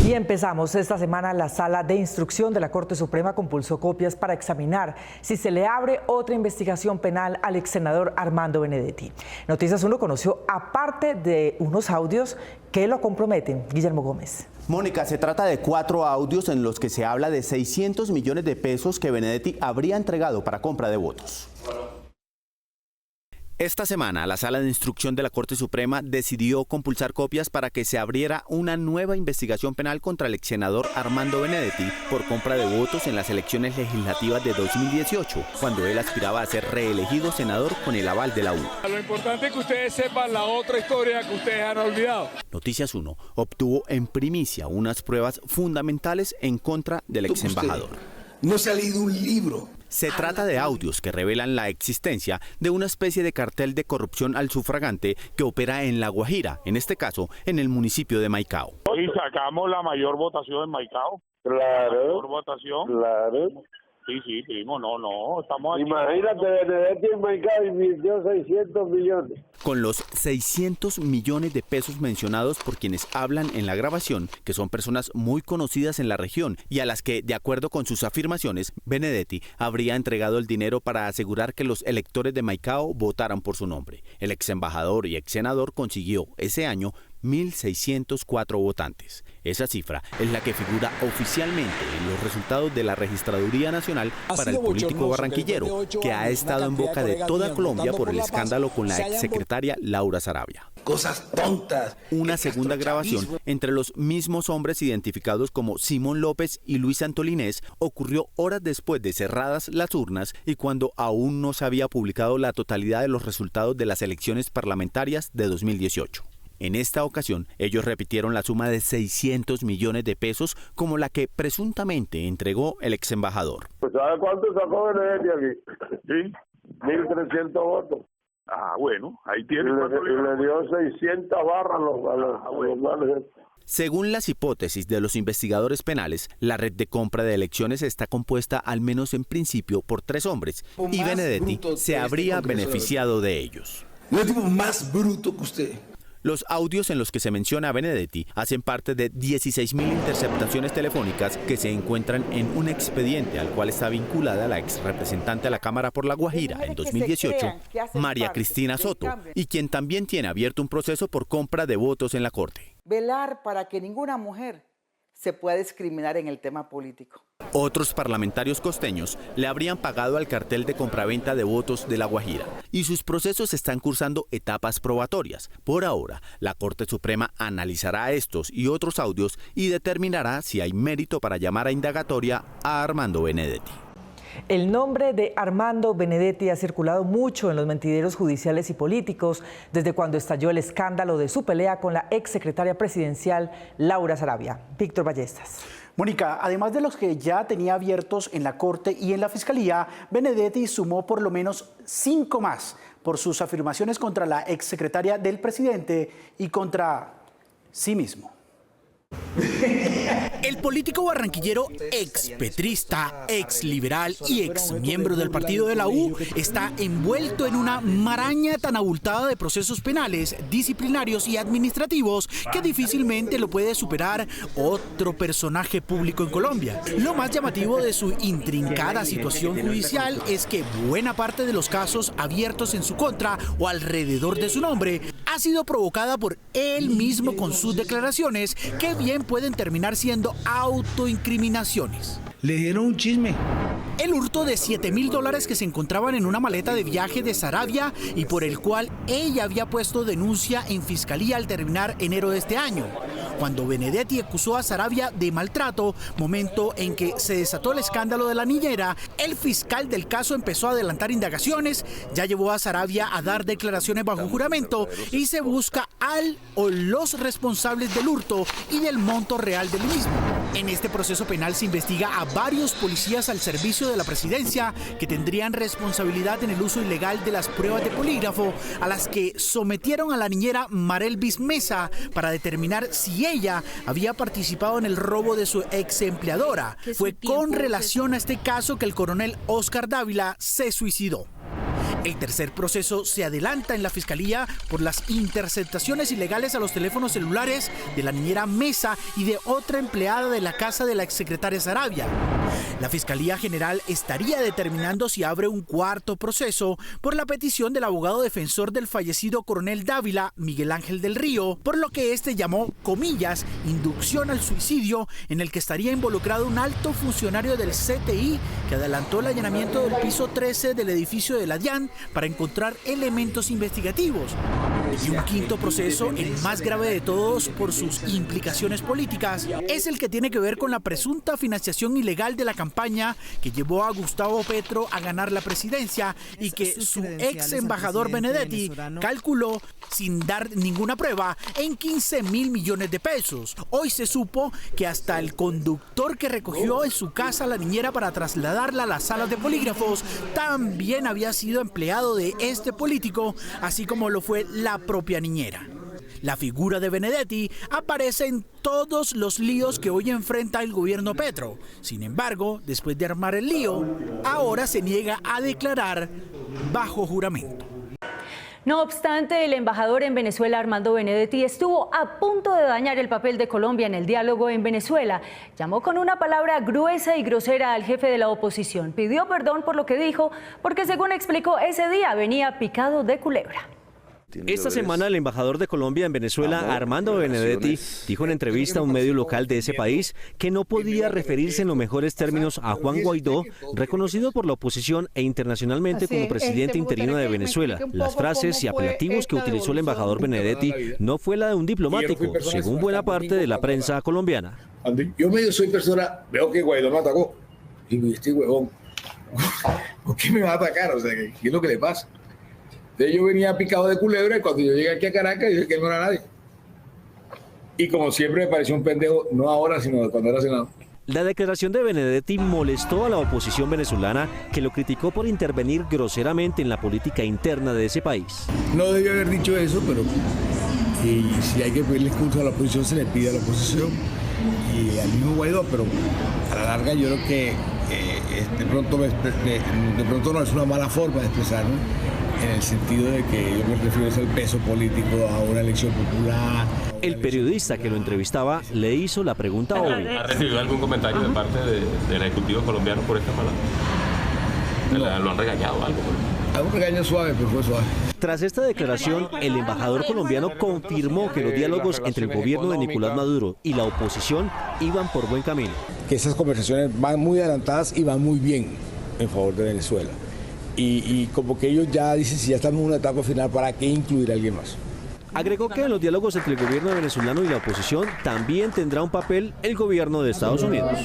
Y empezamos. Esta semana la Sala de Instrucción de la Corte Suprema compulsó copias para examinar si se le abre otra investigación penal al ex senador Armando Benedetti. Noticias 1 conoció, aparte de unos audios que lo comprometen. Guillermo Gómez. Mónica, se trata de 4 audios en los que se habla de 600 millones de pesos que Benedetti habría entregado para compra de votos. Esta semana, la Sala de Instrucción de la Corte Suprema decidió compulsar copias para que se abriera una nueva investigación penal contra el ex senador Armando Benedetti por compra de votos en las elecciones legislativas de 2018, cuando él aspiraba a ser reelegido senador con el aval de la U. Lo importante es que ustedes sepan la otra historia que ustedes han olvidado. Noticias 1 obtuvo en primicia unas pruebas fundamentales en contra del ex embajador. No se ha leído un libro. Se trata de audios que revelan la existencia de una especie de cartel de corrupción al sufragante que opera en La Guajira, en este caso en el municipio de Maicao. Y sacamos la mayor votación en Maicao. Claro. La mayor votación. Claro. Sí, primo, no, estamos aquí. Imagínate, Benedetti en Maicao invirtió 600 millones. Con los 600 millones de pesos mencionados por quienes hablan en la grabación, que son personas muy conocidas en la región y a las que, de acuerdo con sus afirmaciones, Benedetti habría entregado el dinero para asegurar que los electores de Maicao votaran por su nombre. El ex embajador y ex senador consiguió ese año 1.604 votantes. Esa cifra es la que figura oficialmente en los resultados de la Registraduría Nacional para el político barranquillero, que ha estado en boca de toda Colombia por el escándalo con la exsecretaria Laura Saravia. Cosas tontas. Una segunda grabación entre los mismos hombres identificados como Simón López y Luis Santolinés ocurrió horas después de cerradas las urnas y cuando aún no se había publicado la totalidad de los resultados de las elecciones parlamentarias de 2018. En esta ocasión, ellos repitieron la suma de 600 millones de pesos como la que presuntamente entregó el ex embajador. ¿Sabe cuánto sacó Benedetti aquí? Sí. 1.300 votos. Ah, bueno, ahí tiene. Y le dio 600 barras a los males. Según las hipótesis de los investigadores penales, la red de compra de elecciones está compuesta al menos en principio por 3 hombres y Benedetti se habría beneficiado de ellos. No es tipo más bruto que usted. Los audios en los que se menciona a Benedetti hacen parte de 16.000 interceptaciones telefónicas que se encuentran en un expediente al cual está vinculada la ex representante a la Cámara por La Guajira en 2018, María Cristina Soto, y quien también tiene abierto un proceso por compra de votos en la Corte. Velar para que ninguna mujer se pueda discriminar en el tema político. Otros parlamentarios costeños le habrían pagado al cartel de compraventa de votos de La Guajira y sus procesos están cursando etapas probatorias. Por ahora, la Corte Suprema analizará estos y otros audios y determinará si hay mérito para llamar a indagatoria a Armando Benedetti. El nombre de Armando Benedetti ha circulado mucho en los mentideros judiciales y políticos desde cuando estalló el escándalo de su pelea con la exsecretaria presidencial Laura Saravia. Víctor Ballestas. Mónica, además de los que ya tenía abiertos en la Corte y en la Fiscalía, Benedetti sumó por lo menos 5 más por sus afirmaciones contra la exsecretaria del presidente y contra sí mismo. El político barranquillero expetrista, exliberal y exmiembro del partido de la U está envuelto en una maraña tan abultada de procesos penales, disciplinarios y administrativos que difícilmente lo puede superar otro personaje público en Colombia. Lo más llamativo de su intrincada situación judicial es que buena parte de los casos abiertos en su contra o alrededor de su nombre ha sido provocada por él mismo con sus declaraciones que bien pueden terminar siendo autoincriminaciones. Le dieron un chisme. El hurto de $7.000 que se encontraban en una maleta de viaje de Saravia y por el cual ella había puesto denuncia en fiscalía al terminar enero de este año, cuando Benedetti acusó a Saravia de maltrato, momento en que se desató el escándalo de la niñera. El fiscal del caso empezó a adelantar indagaciones, ya llevó a Saravia a dar declaraciones bajo juramento y se busca al o los responsables del hurto y del monto real del mismo. En este proceso penal se investiga a varios policías al servicio de la presidencia que tendrían responsabilidad en el uso ilegal de las pruebas de polígrafo a las que sometieron a la niñera Marelvis Mesa para determinar si ella había participado en el robo de su ex empleadora. Fue con relación a este caso que el coronel Oscar Dávila se suicidó. El tercer proceso se adelanta en la Fiscalía por las interceptaciones ilegales a los teléfonos celulares de la niñera Mesa y de otra empleada de la casa de la exsecretaria Saravia. La Fiscalía General estaría determinando si abre un cuarto proceso por la petición del abogado defensor del fallecido coronel Dávila, Miguel Ángel del Río, por lo que este llamó, comillas, inducción al suicidio, en el que estaría involucrado un alto funcionario del CTI que adelantó el allanamiento del piso 13 del edificio de la DIAN para encontrar elementos investigativos. Y un quinto proceso, el más grave de todos por sus implicaciones políticas, es el que tiene que ver con la presunta financiación ilegal de la campaña que llevó a Gustavo Petro a ganar la presidencia y que su ex embajador Benedetti calculó, sin dar ninguna prueba, en 15.000 millones de pesos. Hoy se supo que hasta el conductor que recogió en su casa a la niñera para trasladarla a las salas de polígrafos también había sido empleado de este político, así como lo fue la propia niñera. La figura de Benedetti aparece en todos los líos que hoy enfrenta el gobierno Petro. Sin embargo, después de armar el lío, ahora se niega a declarar bajo juramento. No obstante, el embajador en Venezuela, Armando Benedetti, estuvo a punto de dañar el papel de Colombia en el diálogo en Venezuela. Llamó con una palabra gruesa y grosera al jefe de la oposición. Pidió perdón por lo que dijo, porque según explicó, ese día venía picado de culebra. Esta semana el embajador de Colombia en Venezuela, Armando Benedetti, dijo en entrevista a un medio local de ese país que no podía referirse en los mejores términos a Juan Guaidó, reconocido por la oposición e internacionalmente como presidente interino de Venezuela. Las frases y apelativos que utilizó el embajador Benedetti no fue la de un diplomático, según buena parte de la prensa colombiana. Yo medio soy persona, veo que Guaidó me atacó. Y este huevón, ¿por qué me va a atacar? O sea, ¿qué es lo que le pasa? Entonces yo venía picado de culebra y cuando yo llegué aquí a Caracas dije que él no era nadie. Y como siempre me pareció un pendejo, no ahora, sino cuando era senador. La declaración de Benedetti molestó a la oposición venezolana, que lo criticó por intervenir groseramente en la política interna de ese país. No debió haber dicho eso, pero si hay que pedirle excusa a la oposición, se le pide a la oposición y al mismo Guaidó, pero a la larga yo creo que de pronto no es una mala forma de expresarlo, en el sentido de que yo me refiero al peso político a una elección popular. El periodista que lo entrevistaba le hizo la pregunta obvia. ¿Ha recibido algún comentario de parte del Ejecutivo colombiano por esta palabra? ¿Lo han regañado o algo? Un regaño suave, pero fue suave. Tras esta declaración, el embajador colombiano confirmó que los diálogos entre el gobierno de Nicolás Maduro y la oposición iban por buen camino. Que esas conversaciones van muy adelantadas y van muy bien en favor de Venezuela. Y como que ellos ya dicen, si ya estamos en una etapa final, ¿para qué incluir a alguien más? Agregó que en los diálogos entre el gobierno venezolano y la oposición también tendrá un papel el gobierno de Estados Unidos.